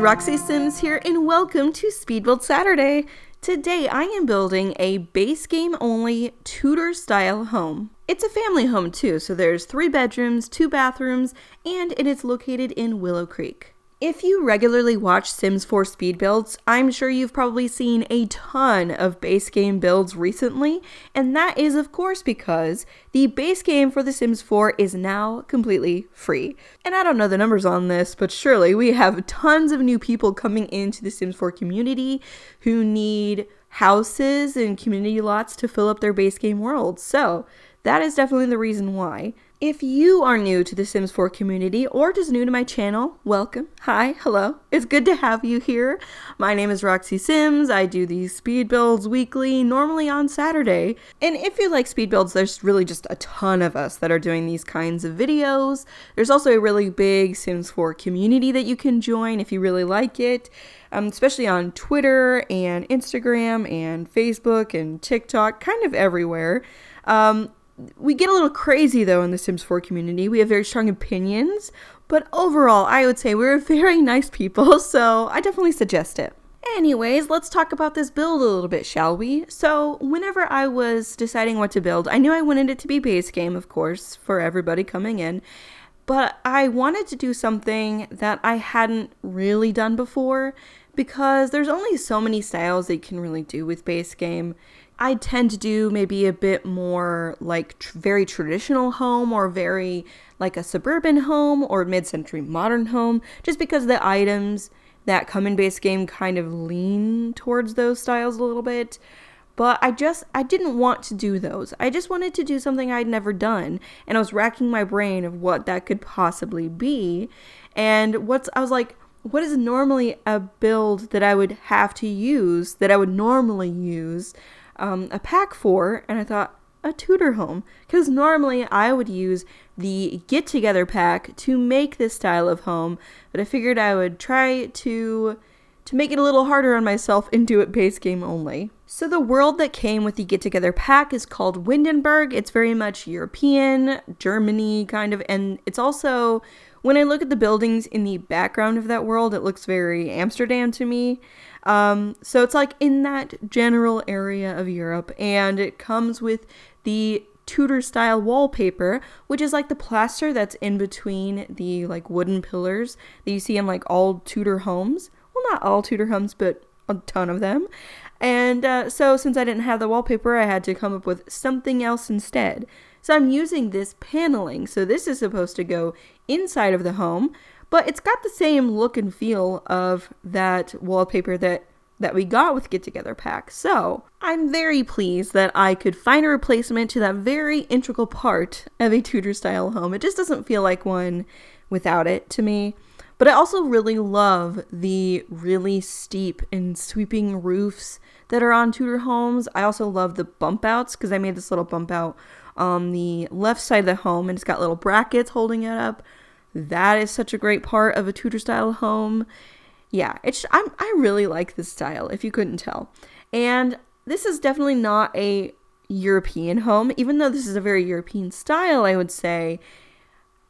Roxy Sims here, and welcome to Speed Build Saturday. Today I am building a base game only Tudor style home. It's a family home too, so there's 3 bedrooms, 2 bathrooms, and it is located in Willow Creek. If you regularly watch Sims 4 speed builds, I'm sure you've probably seen a ton of base game builds recently, and that is of course because the base game for The Sims 4 is now completely free. And I don't know the numbers on this, but surely we have tons of new people coming into the Sims 4 community who need houses and community lots to fill up their base game world. So that is definitely the reason why. If you are new to the Sims 4 community or just new to my channel, welcome. Hi, hello. It's good to have you here. My name is Roxy Sims. I do these speed builds weekly, normally on Saturday. And if you like speed builds, there's really just a ton of us that are doing these kinds of videos. There's also a really big Sims 4 community that you can join if you really like it, especially on Twitter and Instagram and Facebook and TikTok, kind of everywhere. We get a little crazy though in the Sims 4 community. We have very strong opinions, but overall I would say we're very nice people, so I definitely suggest it. Anyways, let's talk about this build a little bit, shall we? So whenever I was deciding what to build, I knew I wanted it to be base game, of course, for everybody coming in, but I wanted to do something that I hadn't really done before because there's only so many styles that you can really do with base game. I tend to do maybe a bit more like very traditional home or very like a suburban home or mid-century modern home, just because the items that come in base game kind of lean towards those styles a little bit. But I didn't want to do those. I just wanted to do something I'd never done, and I was racking my brain of what that could possibly be. And I was like, what is normally a build that I would have to use, that I would normally use a pack for? And I thought, a Tudor home, because normally I would use the get together pack to make this style of home, but I figured I would try to make it a little harder on myself and do it base game only. So the world that came with the get together pack is called Windenburg. It's very much European, Germany kind of, and it's also, when I look at the buildings in the background of that world, it looks very Amsterdam to me. So it's like in that general area of Europe, and it comes with the Tudor style wallpaper, which is like the plaster that's in between the like wooden pillars that you see in like all Tudor homes. Well, not all Tudor homes, but a ton of them. And so since I didn't have the wallpaper, I had to come up with something else instead. So I'm using this paneling. So this is supposed to go inside of the home, but it's got the same look and feel of that wallpaper that we got with Get Together Pack. So I'm very pleased that I could find a replacement to that very integral part of a Tudor style home. It just doesn't feel like one without it to me. But I also really love the really steep and sweeping roofs that are on Tudor homes. I also love the bump outs, because I made this little bump out on the left side of the home, and it's got little brackets holding it up. That is such a great part of a Tudor style home. Yeah, I really like this style, if you couldn't tell. And this is definitely not a European home, even though this is a very European style, I would say.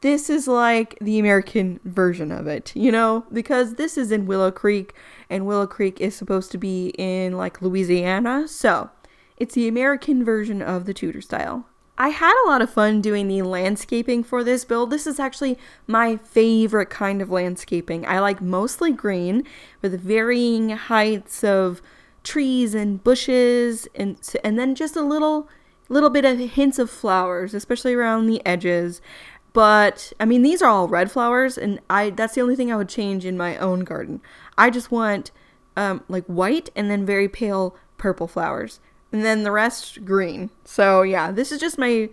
This is like the American version of it, you know, because this is in Willow Creek, and Willow Creek is supposed to be in like Louisiana. So it's the American version of the Tudor style. I had a lot of fun doing the landscaping for this build. This is actually my favorite kind of landscaping. I like mostly green with varying heights of trees and bushes, and then just a little bit of hints of flowers, especially around the edges. But I mean, these are all red flowers, and that's the only thing I would change in my own garden. I just want like white and then very pale purple flowers, and then the rest green. So yeah, this is just my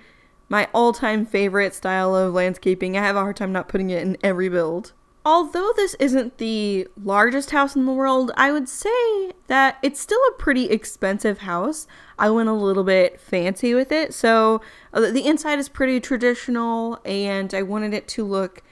all-time favorite style of landscaping. I have a hard time not putting it in every build. Although this isn't the largest house in the world, I would say that it's still a pretty expensive house. I went a little bit fancy with it. So the inside is pretty traditional, and I wanted it to look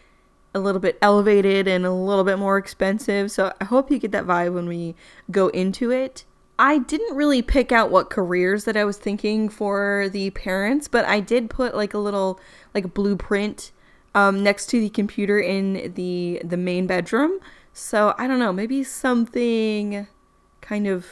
a little bit elevated and a little bit more expensive. So I hope you get that vibe when we go into it. I didn't really pick out what careers that I was thinking for the parents, but I did put like a little like blueprint next to the computer in the main bedroom. So I don't know, maybe something kind of,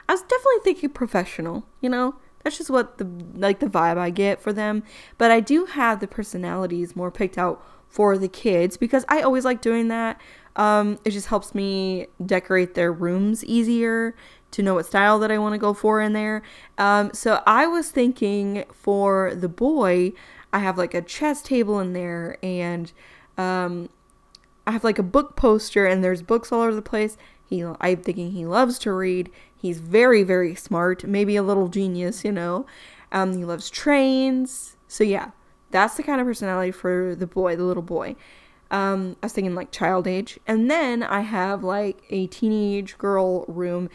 I was definitely thinking professional, you know? That's just what the vibe I get for them. But I do have the personalities more picked out for the kids because I always like doing that. It just helps me decorate their rooms easier to know what style that I want to go for in there. So I was thinking for the boy, I have like a chess table in there, and I have like a book poster, and there's books all over the place. I'm thinking he loves to read. He's very, very smart, maybe a little genius, you know. He loves trains. So yeah, that's the kind of personality for the boy, the little boy. I was thinking like child age. And then I have like a teenage girl room,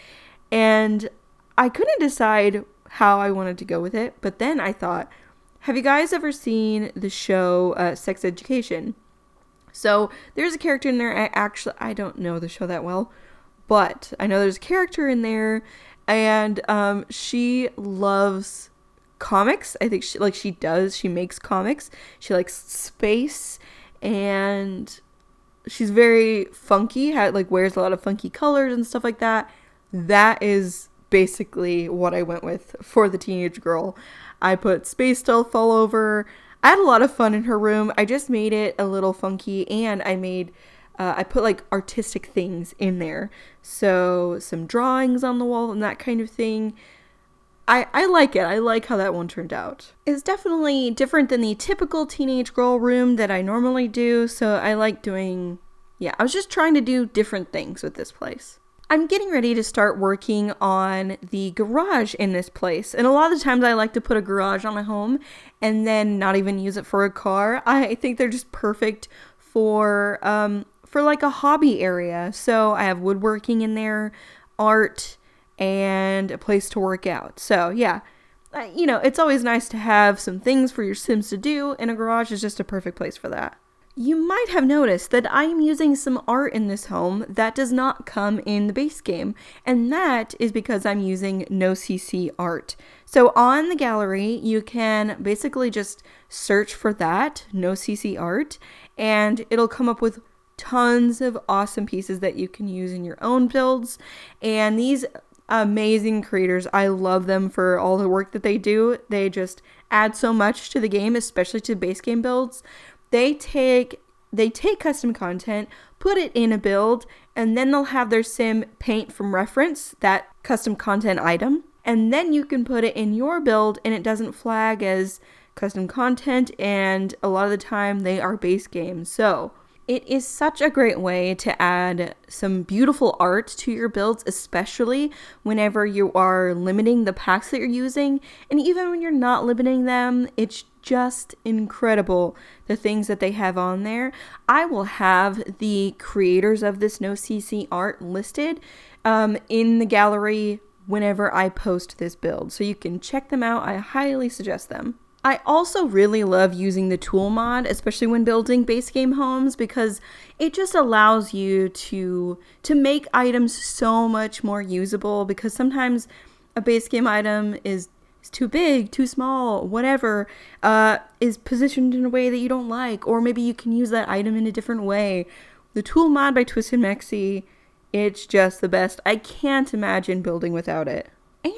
and I couldn't decide how I wanted to go with it. But then I thought, have you guys ever seen the show Sex Education? So there's a character in there. I don't know the show that well, but I know there's a character in there, and she loves comics. I think she makes comics. She likes space, and she's very funky. Wears a lot of funky colors and stuff like that. That is basically what I went with for the teenage girl. I put space stuff all over. I had a lot of fun in her room. I just made it a little funky, and I put like artistic things in there. So some drawings on the wall and that kind of thing. I like it. I like how that one turned out. It's definitely different than the typical teenage girl room that I normally do. So I like doing, I was just trying to do different things with this place. I'm getting ready to start working on the garage in this place. And a lot of the times I like to put a garage on a home and then not even use it for a car. I think they're just perfect for like a hobby area. So I have woodworking in there, art, and a place to work out. So yeah, it's always nice to have some things for your Sims to do, and a garage is just a perfect place for that. You might have noticed that I'm using some art in this home that does not come in the base game, and that is because I'm using NoCC art. So on the gallery, you can basically just search for that, NoCC art, and it'll come up with tons of awesome pieces that you can use in your own builds. And these amazing creators, I love them for all the work that they do. They just add so much to the game, especially to base game builds. They take custom content, put it in a build, and then they'll have their sim paint from reference that custom content item. And then you can put it in your build, and it doesn't flag as custom content, and a lot of the time they are base games. So it is such a great way to add some beautiful art to your builds, especially whenever you are limiting the packs that you're using. And even when you're not limiting them, it's just incredible the things that they have on there. I will have the creators of this NoCC art listed in the gallery whenever I post this build, so you can check them out. I highly suggest them. I also really love using the tool mod, especially when building base game homes, because it just allows you to make items so much more usable, because sometimes a base game item is too big, too small, whatever, is positioned in a way that you don't like, or maybe you can use that item in a different way. The tool mod by Twisted Mexi, it's just the best. I can't imagine building without it.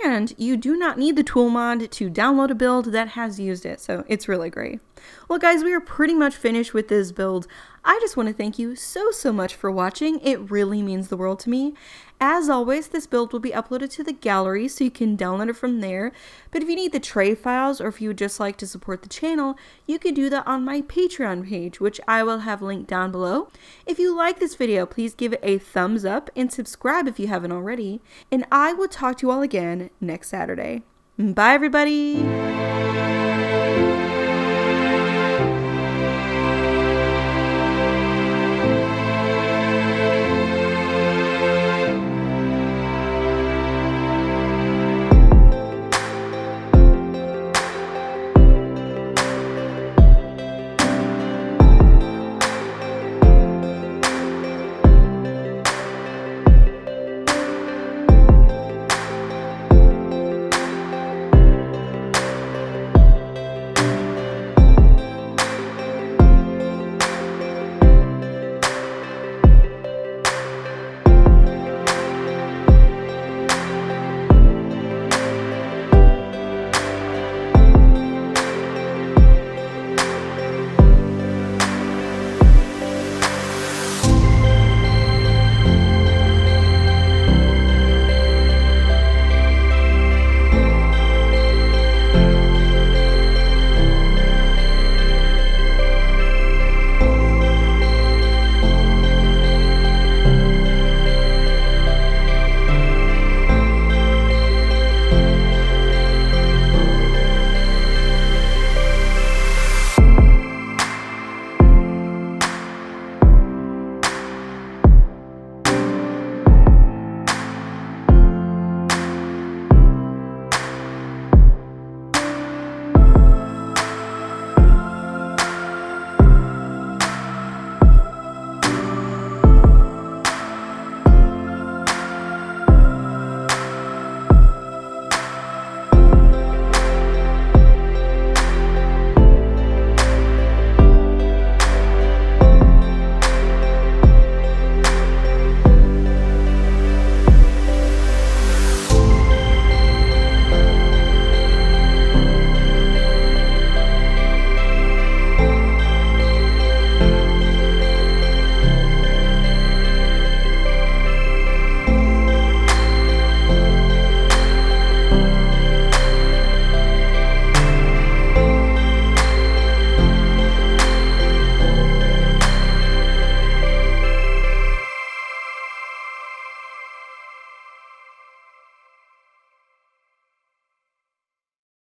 And you do not need the tool mod to download a build that has used it, so it's really great. Well guys, we are pretty much finished with this build. I just want to thank you so much for watching. It really means the world to me. As always, this build will be uploaded to the gallery, so you can download it from there. But if you need the tray files, or if you would just like to support the channel, you can do that on my Patreon page, which I will have linked down below. If you like this video, please give it a thumbs up and subscribe if you haven't already. And I will talk to you all again next Saturday. Bye everybody!